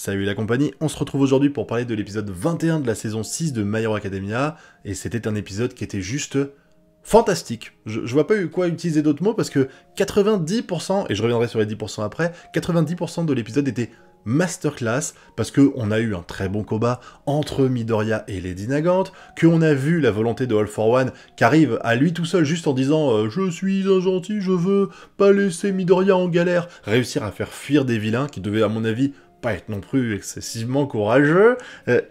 Salut la compagnie, on se retrouve aujourd'hui pour parler de l'épisode 21 de la saison 6 de My Hero Academia, et c'était un épisode qui était juste fantastique. Je vois pas quoi utiliser d'autres mots parce que 90%, et je reviendrai sur les 10% après, 90% de l'épisode était masterclass, parce qu'on a eu un très bon combat entre Midoriya et Lady Nagant, qu'on a vu la volonté de All for One qui arrive à lui tout seul juste en disant je suis un gentil, je veux pas laisser Midoriya en galère », réussir à faire fuir des vilains qui devaient à mon avis pas être non plus excessivement courageux,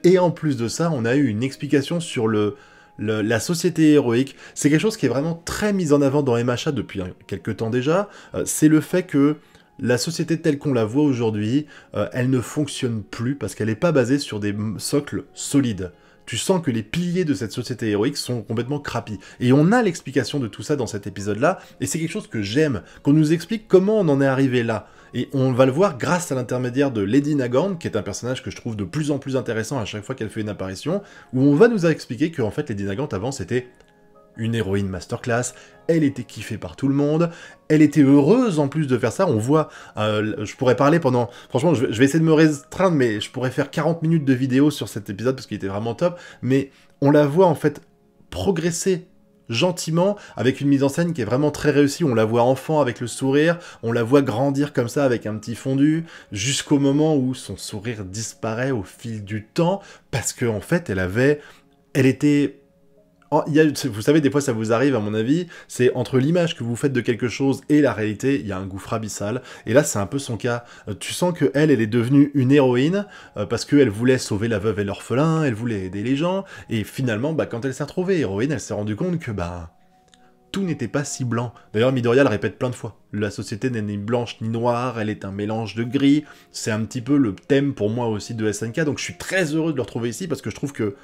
et en plus de ça, on a eu une explication sur la société héroïque. C'est quelque chose qui est vraiment très mis en avant dans MHA depuis quelques temps déjà, c'est le fait que la société telle qu'on la voit aujourd'hui, elle ne fonctionne plus parce qu'elle n'est pas basée sur des socles solides. Tu sens que les piliers de cette société héroïque sont complètement crapis. Et on a l'explication de tout ça dans cet épisode-là, et c'est quelque chose que j'aime, qu'on nous explique comment on en est arrivé là. Et on va le voir grâce à l'intermédiaire de Lady Nagant, qui est un personnage que je trouve de plus en plus intéressant à chaque fois qu'elle fait une apparition, où on va nous expliquer qu'en fait Lady Nagant avant c'était une héroïne masterclass, elle était kiffée par tout le monde, elle était heureuse en plus de faire ça, on voit, je pourrais parler pendant, franchement je vais essayer de me restreindre, mais je pourrais faire 40 minutes de vidéo sur cet épisode parce qu'il était vraiment top, mais on la voit en fait progresser gentiment, avec une mise en scène qui est vraiment très réussie, on la voit enfant avec le sourire, on la voit grandir comme ça avec un petit fondu, jusqu'au moment où son sourire disparaît au fil du temps, parce que en fait elle était... vous savez, des fois ça vous arrive à mon avis, c'est entre l'image que vous faites de quelque chose et la réalité, il y a un gouffre abyssal, et là c'est un peu son cas. Tu sens que elle est devenue une héroïne, parce qu'elle voulait sauver la veuve et l'orphelin, elle voulait aider les gens, et finalement, quand elle s'est retrouvée héroïne, elle s'est rendue compte que, tout n'était pas si blanc. D'ailleurs, Midoriya le répète plein de fois. La société n'est ni blanche ni noire, elle est un mélange de gris, c'est un petit peu le thème pour moi aussi de SNK, donc je suis très heureux de le retrouver ici, parce que je trouve que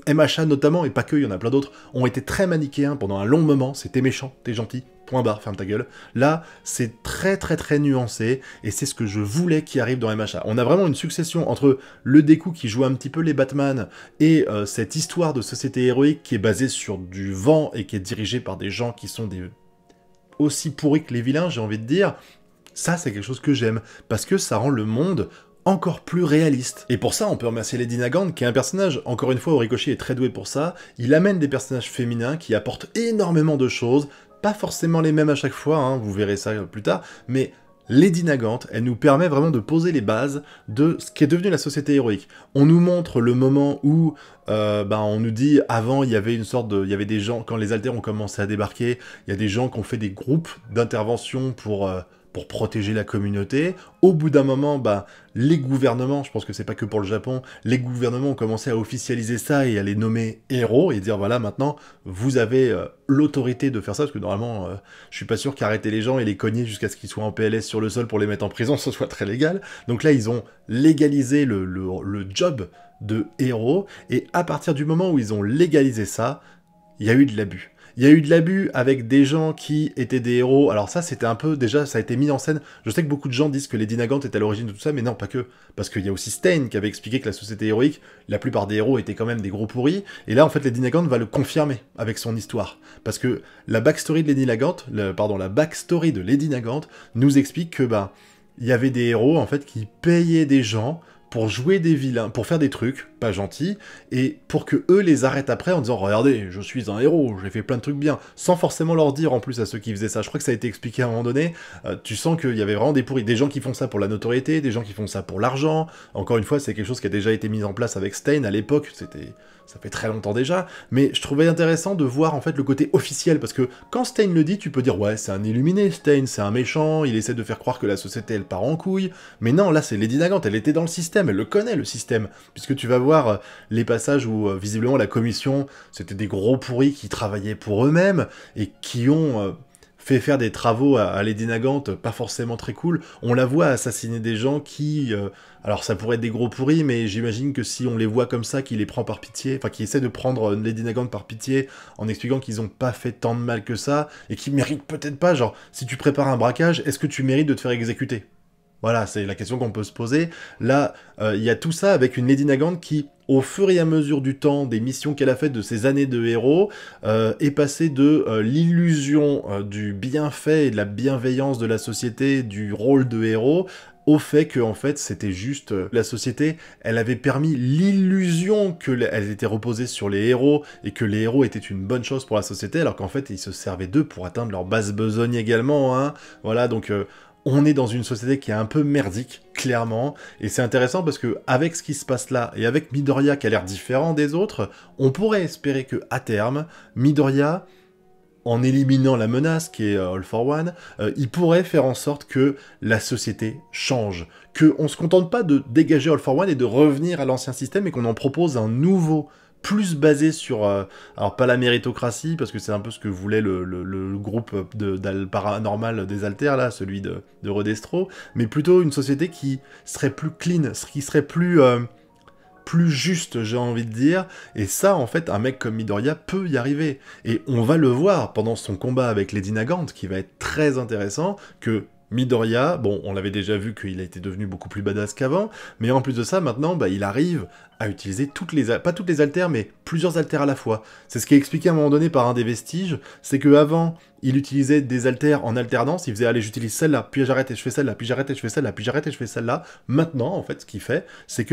MHA notamment, et pas que, il y en a plein d'autres, ont été très manichéens pendant un long moment, c'est t'es méchant, t'es gentil, point barre, ferme ta gueule. Là, c'est très très très nuancé, et c'est ce que je voulais qui arrive dans MHA. On a vraiment une succession entre le Deku qui joue un petit peu les Batman, et cette histoire de société héroïque qui est basée sur du vent, et qui est dirigée par des gens qui sont aussi pourris que les vilains, j'ai envie de dire. Ça, c'est quelque chose que j'aime, parce que ça rend le monde encore plus réaliste. Et pour ça, on peut remercier Lady Nagant, qui est un personnage, encore une fois, Horikoshi est très doué pour ça, il amène des personnages féminins qui apportent énormément de choses, pas forcément les mêmes à chaque fois, hein, vous verrez ça plus tard, mais Lady Nagant, elle nous permet vraiment de poser les bases de ce qui est devenu la société héroïque. On nous montre le moment où, on nous dit, avant, il y avait une sorte de... Il y avait des gens, quand les Alters ont commencé à débarquer, il y a des gens qui ont fait des groupes d'intervention pour protéger la communauté. Au bout d'un moment, les gouvernements, je pense que c'est pas que pour le Japon, les gouvernements ont commencé à officialiser ça et à les nommer héros, et dire voilà, maintenant, vous avez l'autorité de faire ça, parce que normalement, je suis pas sûr qu'arrêter les gens et les cogner jusqu'à ce qu'ils soient en PLS sur le sol pour les mettre en prison, ce soit très légal. Donc là, ils ont légalisé le job de héros, et à partir du moment où ils ont légalisé ça, il y a eu de l'abus. Il y a eu de l'abus avec des gens qui étaient des héros. Alors ça, c'était un peu... Déjà, ça a été mis en scène. Je sais que beaucoup de gens disent que Lady Nagant est à l'origine de tout ça, mais non, pas que. Parce qu'il y a aussi Stain qui avait expliqué que la société héroïque, la plupart des héros étaient quand même des gros pourris. Et là, en fait, Lady Nagant va le confirmer avec son histoire. Parce que la backstory de Lady Nagant... la backstory de Lady Nagant nous explique que, il y avait des héros, en fait, qui payaient des gens pour jouer des vilains, pour faire des trucs pas gentils, et pour que eux les arrêtent après en disant « Regardez, je suis un héros, j'ai fait plein de trucs bien », sans forcément leur dire en plus à ceux qui faisaient ça. Je crois que ça a été expliqué à un moment donné, tu sens qu'il y avait vraiment des pourris, des gens qui font ça pour la notoriété, des gens qui font ça pour l'argent. Encore une fois, c'est quelque chose qui a déjà été mis en place avec Stain à l'époque, ça fait très longtemps déjà, mais je trouvais intéressant de voir en fait le côté officiel, parce que quand Stain le dit, tu peux dire « Ouais, c'est un illuminé, Stain, c'est un méchant, il essaie de faire croire que la société elle part en couille », mais non, là c'est Lady Nagant, elle était dans le système, elle le connaît le système, puisque tu vas voir les passages où visiblement la commission, c'était des gros pourris qui travaillaient pour eux-mêmes, et qui ont fait faire des travaux à Lady Nagant pas forcément très cool. On la voit assassiner des gens qui... alors ça pourrait être des gros pourris, mais j'imagine que si on les voit comme ça, qui les prend par pitié, enfin qui essaie de prendre Lady Nagant par pitié, en expliquant qu'ils ont pas fait tant de mal que ça, et qu'ils méritent peut-être pas, genre, si tu prépares un braquage, est-ce que tu mérites de te faire exécuter ? Voilà, c'est la question qu'on peut se poser. Là, il y a tout ça avec une Lady Nagant qui, au fur et à mesure du temps, des missions qu'elle a faites de ces années de héros, est passée de l'illusion du bienfait et de la bienveillance de la société, du rôle de héros, au fait que, en fait, c'était juste... la société, elle avait permis l'illusion qu'elle était reposée sur les héros, et que les héros étaient une bonne chose pour la société, alors qu'en fait, ils se servaient d'eux pour atteindre leur basse besogne également, hein. Voilà, donc... on est dans une société qui est un peu merdique, clairement, et c'est intéressant parce que avec ce qui se passe là, et avec Midoriya qui a l'air différent des autres, on pourrait espérer que à terme, Midoriya, en éliminant la menace qui est All for One, il pourrait faire en sorte que la société change, qu'on se contente pas de dégager All for One et de revenir à l'ancien système, et qu'on en propose un nouveau, plus basé sur, alors pas la méritocratie, parce que c'est un peu ce que voulait le groupe paranormal des Alters, là, celui de Redestro, mais plutôt une société qui serait plus clean, qui serait plus juste, j'ai envie de dire, et ça, en fait, un mec comme Midoriya peut y arriver. Et on va le voir pendant son combat avec Lady Nagant, qui va être très intéressant, que Midoriya, bon, on l'avait déjà vu qu'il a été devenu beaucoup plus badass qu'avant, mais en plus de ça, maintenant, bah, il arrive à utiliser pas toutes les altères, mais plusieurs altères à la fois. C'est ce qui est expliqué à un moment donné par un des vestiges, c'est que avant, il utilisait des altères en alternance, il faisait, allez, j'utilise celle-là, puis j'arrête et je fais celle-là, puis j'arrête et je fais celle-là, puis j'arrête et je fais celle-là. Maintenant, en fait, ce qu'il fait, c'est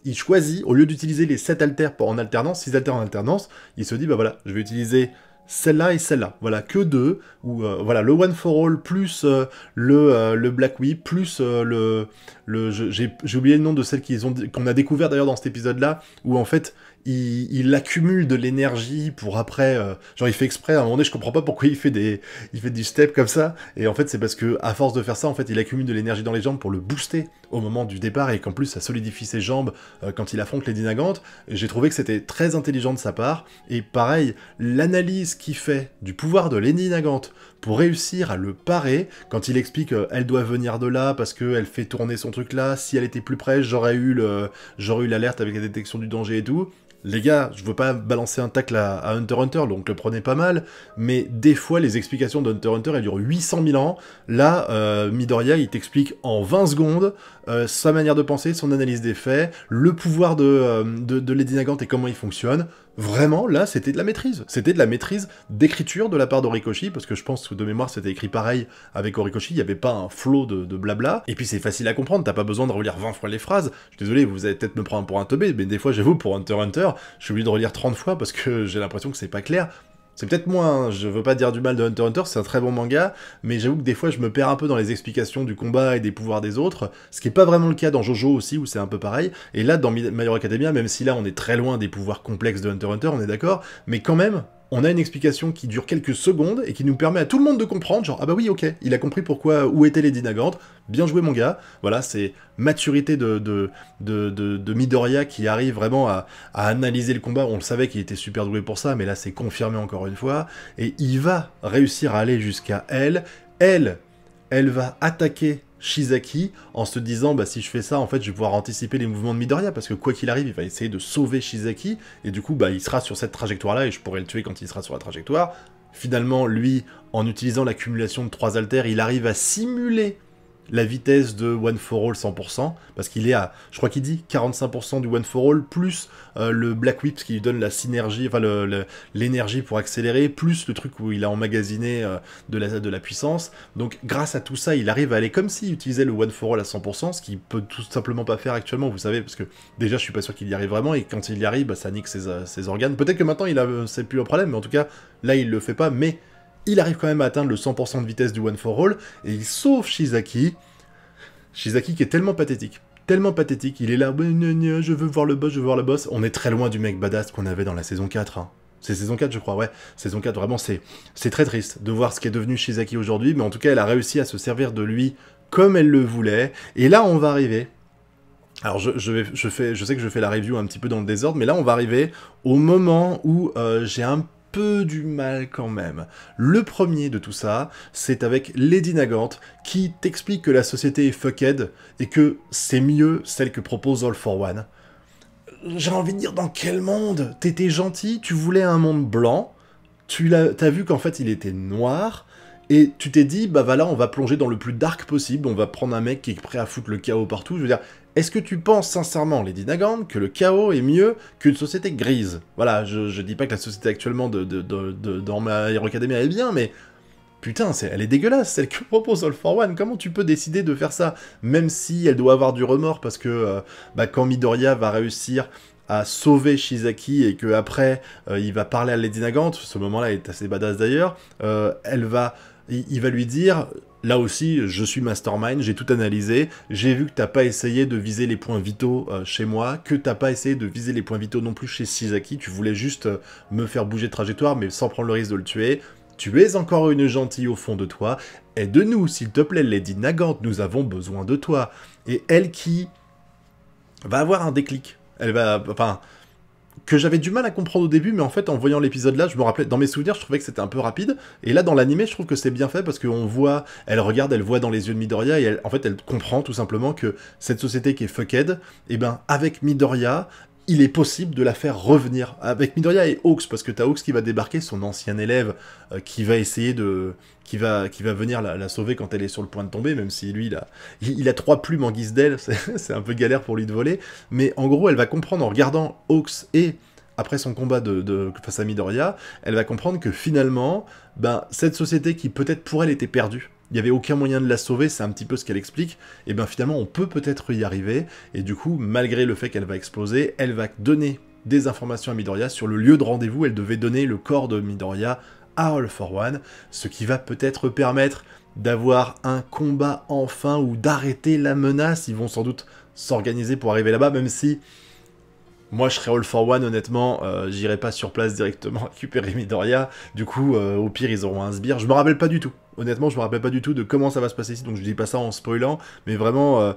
il choisit, au lieu d'utiliser les 7 altères en alternance, 6 altères en alternance, il se dit, bah voilà, je vais utiliser celle-là et celle-là. Voilà, que deux, ou voilà, le One for All, plus le Black Whip, plus j'ai oublié le nom de celle qu'on a découvert d'ailleurs dans cet épisode-là, où en fait, il accumule de l'énergie pour après, genre il fait exprès, à un moment donné, je comprends pas pourquoi il fait du step comme ça, et en fait c'est parce que à force de faire ça, en fait il accumule de l'énergie dans les jambes pour le booster au moment du départ, et qu'en plus ça solidifie ses jambes quand il affronte Lady Nagant. J'ai trouvé que c'était très intelligent de sa part, et pareil, l'analyse qu'il fait du pouvoir de Lady Nagant pour réussir à le parer, quand il explique elle doit venir de là parce qu'elle fait tourner son truc là, si elle était plus près, j'aurais eu l'alerte avec la détection du danger et tout. Les gars, je veux pas balancer un tacle à Hunter x Hunter, donc le prenez pas mal, mais des fois, les explications de Hunter x Hunter, elles durent 800 000 ans. Là, Midoriya, il t'explique en 20 secondes sa manière de penser, son analyse des faits, le pouvoir de Lady Nagant et comment il fonctionne. Vraiment, là, c'était de la maîtrise. C'était de la maîtrise d'écriture de la part d'Horikoshi, parce que je pense que de mémoire, c'était écrit pareil avec Horikoshi, il n'y avait pas un flow de blabla. Et puis c'est facile à comprendre, t'as pas besoin de relire 20 fois les phrases. Je suis désolé, vous allez peut-être me prendre pour un teubé, mais des fois, j'avoue, pour Hunter x Hunter, je suis obligé de relire 30 fois parce que j'ai l'impression que c'est pas clair. C'est peut-être moi, hein, je veux pas dire du mal de Hunter x Hunter, c'est un très bon manga, mais j'avoue que des fois je me perds un peu dans les explications du combat et des pouvoirs des autres, ce qui est pas vraiment le cas dans Jojo aussi, où c'est un peu pareil, et là dans My Hero Academia, même si là on est très loin des pouvoirs complexes de Hunter x Hunter, on est d'accord, mais quand même, on a une explication qui dure quelques secondes et qui nous permet à tout le monde de comprendre, genre, ah bah oui, ok, il a compris où était Lady Nagant, bien joué mon gars, voilà, c'est maturité de Midoriya qui arrive vraiment à analyser le combat, on le savait qu'il était super doué pour ça, mais là c'est confirmé encore une fois, et il va réussir à aller jusqu'à elle va attaquer Shizaki en se disant bah si je fais ça en fait je vais pouvoir anticiper les mouvements de Midoriya parce que quoi qu'il arrive il va essayer de sauver Shizaki et du coup bah il sera sur cette trajectoire là et je pourrai le tuer quand il sera sur la trajectoire. Finalement lui en utilisant l'accumulation de 3 altères il arrive à simuler la vitesse de One for All 100%, parce qu'il est à, je crois qu'il dit 45% du One for All, plus le Black Whip qui lui donne la synergie, enfin l'énergie pour accélérer, plus le truc où il a emmagasiné de la puissance. Donc grâce à tout ça, il arrive à aller comme s'il utilisait le One for All à 100%, ce qu'il peut tout simplement pas faire actuellement, vous savez, parce que déjà je suis pas sûr qu'il y arrive vraiment, et quand il y arrive, bah, ça nique ses organes. Peut-être que maintenant c'est plus un problème, mais en tout cas, là il le fait pas, mais il arrive quand même à atteindre le 100% de vitesse du One for All, et il sauve Shizaki. Shizaki qui est tellement pathétique, il est là, je veux voir le boss, on est très loin du mec badass qu'on avait dans la saison 4, hein. C'est saison 4 je crois, ouais, saison 4, vraiment c'est très triste de voir ce qu'est devenu Shizaki aujourd'hui, mais en tout cas elle a réussi à se servir de lui comme elle le voulait, et là on va arriver... Alors je sais que je fais la review un petit peu dans le désordre, mais là on va arriver au moment où j'ai un peu du mal quand même. Le premier de tout ça, c'est avec Lady Nagant, qui t'explique que la société est fuckhead, et que c'est mieux celle que propose All for One. J'ai envie de dire, dans quel monde? T'étais gentil, tu voulais un monde blanc, t'as vu qu'en fait il était noir, et tu t'es dit, bah voilà, on va plonger dans le plus dark possible, on va prendre un mec qui est prêt à foutre le chaos partout, je veux dire... Est-ce que tu penses sincèrement, Lady Nagant, que le chaos est mieux qu'une société grise? Voilà, je dis pas que la société actuellement dans My Hero Academia est bien, mais putain, elle est dégueulasse, celle que propose All for One, comment tu peux décider de faire ça? Même si elle doit avoir du remords, parce que quand Midoriya va réussir à sauver Shizaki, et que après il va parler à Lady Nagant, ce moment-là est assez badass d'ailleurs, il va lui dire... Là aussi, je suis mastermind, j'ai tout analysé, j'ai vu que t'as pas essayé de viser les points vitaux chez moi, que t'as pas essayé de viser les points vitaux non plus chez Shizaki, tu voulais juste me faire bouger de trajectoire, mais sans prendre le risque de le tuer. Tu es encore une gentille au fond de toi, aide-nous, s'il te plaît, Lady Nagant, nous avons besoin de toi. Et elle qui va avoir un déclic, elle va... Enfin... que j'avais du mal à comprendre au début, mais en fait, en voyant l'épisode là, je me rappelais, dans mes souvenirs, je trouvais que c'était un peu rapide, et là, dans l'animé, je trouve que c'est bien fait, parce qu'on voit, elle regarde, elle voit dans les yeux de Midoriya, et en fait, elle comprend tout simplement que cette société qui est fuckhead, et ben, avec Midoriya, il est possible de la faire revenir, avec Midoriya et Hawks, parce que t'as Hawks qui va débarquer, son ancien élève, qui va essayer de... qui va venir la sauver quand elle est sur le point de tomber, même si lui, il a 3 plumes en guise d'aile, c'est un peu galère pour lui de voler, mais en gros, elle va comprendre en regardant Hawks et après son combat face à Midoriya, elle va comprendre que finalement, cette société qui peut-être pour elle était perdue, il n'y avait aucun moyen de la sauver, c'est un petit peu ce qu'elle explique, et finalement on peut peut-être y arriver, et du coup, malgré le fait qu'elle va exploser, elle va donner des informations à Midoriya sur le lieu de rendez-vous, elle devait donner le corps de Midoriya à All for One, ce qui va peut-être permettre d'avoir un combat enfin, ou d'arrêter la menace, ils vont sans doute s'organiser pour arriver là-bas, même si... Moi, je serais All for One, honnêtement, j'irai pas sur place directement récupérer Midoriya. Du coup, au pire, ils auront un sbire. Je me rappelle pas du tout. Honnêtement, je me rappelle pas du tout de comment ça va se passer ici, donc je dis pas ça en spoilant. Mais vraiment,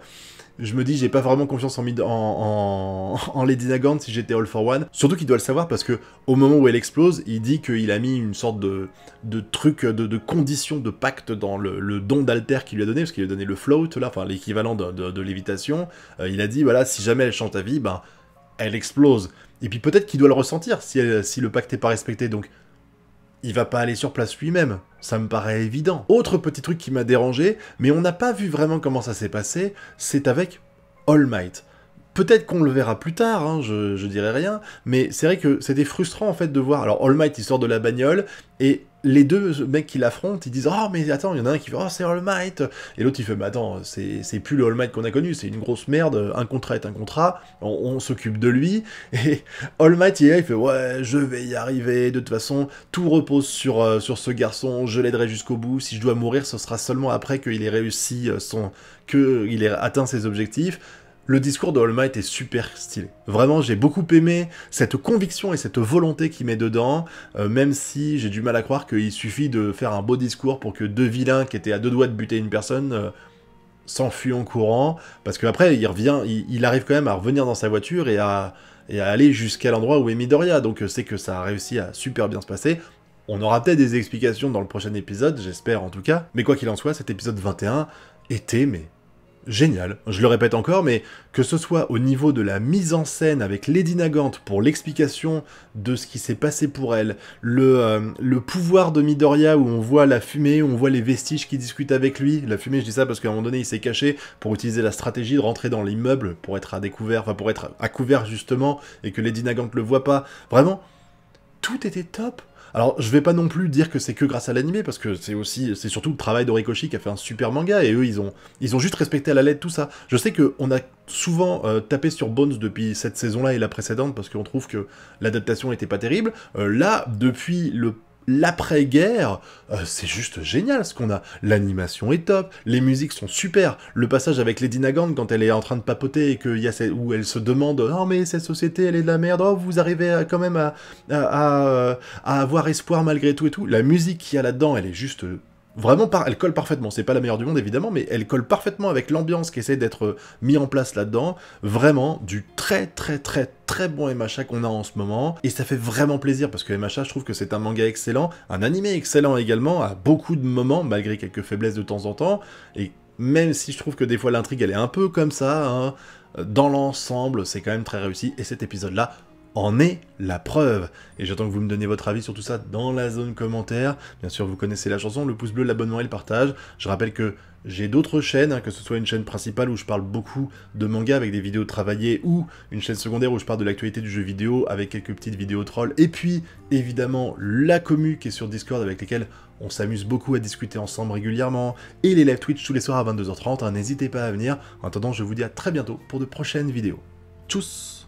je me dis, j'ai pas vraiment confiance en Lady Nagant si j'étais All for One. Surtout qu'il doit le savoir parce que au moment où elle explose, il dit qu'il a mis une sorte de truc, de condition, de pacte dans le don d'Alter qu'il lui a donné, parce qu'il lui a donné le float, là, enfin l'équivalent de lévitation. Il a dit, voilà, si jamais elle change ta vie, elle explose. Et puis peut-être qu'il doit le ressentir si le pacte n'est pas respecté, donc il va pas aller sur place lui-même. Ça me paraît évident. Autre petit truc qui m'a dérangé, mais on n'a pas vu vraiment comment ça s'est passé, c'est avec All Might. Peut-être qu'on le verra plus tard, hein, je dirais rien, mais c'est vrai que c'était frustrant en fait de voir... Alors All Might il sort de la bagnole, et les deux mecs qui l'affrontent, ils disent « Oh mais attends, il y en a un qui fait « Oh c'est All Might !» Et l'autre il fait « Mais attends, c'est plus le All Might qu'on a connu, c'est une grosse merde, un contrat est un contrat, on s'occupe de lui. » Et All Might il est là, il fait « Ouais, je vais y arriver, de toute façon, tout repose sur ce garçon, je l'aiderai jusqu'au bout, si je dois mourir, ce sera seulement après qu'il ait réussi qu'il ait atteint ses objectifs. » Le discours de All Might est super stylé. Vraiment, j'ai beaucoup aimé cette conviction et cette volonté qu'il met dedans, même si j'ai du mal à croire qu'il suffit de faire un beau discours pour que deux vilains qui étaient à 2 doigts de buter une personne s'enfuient en courant, parce qu'après, il arrive quand même à revenir dans sa voiture et à aller jusqu'à l'endroit où est Midoriya, donc c'est que ça a réussi à super bien se passer. On aura peut-être des explications dans le prochain épisode, j'espère en tout cas, mais quoi qu'il en soit, cet épisode 21 était, génial, je le répète encore, mais que ce soit au niveau de la mise en scène avec Lady Nagant pour l'explication de ce qui s'est passé pour elle, le pouvoir de Midoriya où on voit la fumée, où on voit les vestiges qui discutent avec lui, la fumée je dis ça parce qu'à un moment donné il s'est caché pour utiliser la stratégie de rentrer dans l'immeuble pour être à découvert, enfin pour être à couvert justement, et que Lady Nagant le voit pas, vraiment, tout était top. Alors, je vais pas non plus dire que c'est que grâce à l'animé, parce que c'est surtout le travail d'Horikoshi qui a fait un super manga, et eux, ils ont juste respecté à la lettre tout ça. Je sais qu'on a souvent tapé sur Bones depuis cette saison-là et la précédente, parce qu'on trouve que l'adaptation était pas terrible. Là, depuis l'après-guerre, c'est juste génial ce qu'on a. L'animation est top, les musiques sont super, le passage avec Lady Nagant quand elle est en train de papoter et où elle se demande « Oh mais cette société elle est de la merde, oh vous arrivez quand même à avoir espoir malgré tout et tout », la musique qu'il y a là-dedans elle est juste... Vraiment, elle colle parfaitement, c'est pas la meilleure du monde évidemment, mais elle colle parfaitement avec l'ambiance qui essaie d'être mis en place là-dedans. Vraiment, du très très très très bon MHA qu'on a en ce moment, et ça fait vraiment plaisir, parce que MHA, je trouve que c'est un manga excellent, un animé excellent également, à beaucoup de moments, malgré quelques faiblesses de temps en temps, et même si je trouve que des fois l'intrigue elle est un peu comme ça, hein, dans l'ensemble, c'est quand même très réussi, et cet épisode-là, en est la preuve. Et j'attends que vous me donniez votre avis sur tout ça dans la zone commentaire. Bien sûr, vous connaissez la chanson, le pouce bleu, l'abonnement et le partage. Je rappelle que j'ai d'autres chaînes, hein, que ce soit une chaîne principale où je parle beaucoup de manga avec des vidéos travaillées, ou une chaîne secondaire où je parle de l'actualité du jeu vidéo avec quelques petites vidéos trolls, et puis évidemment la commu qui est sur Discord avec lesquelles on s'amuse beaucoup à discuter ensemble régulièrement, et les live Twitch tous les soirs à 22h30, hein, n'hésitez pas à venir. En attendant, je vous dis à très bientôt pour de prochaines vidéos. Tchuss!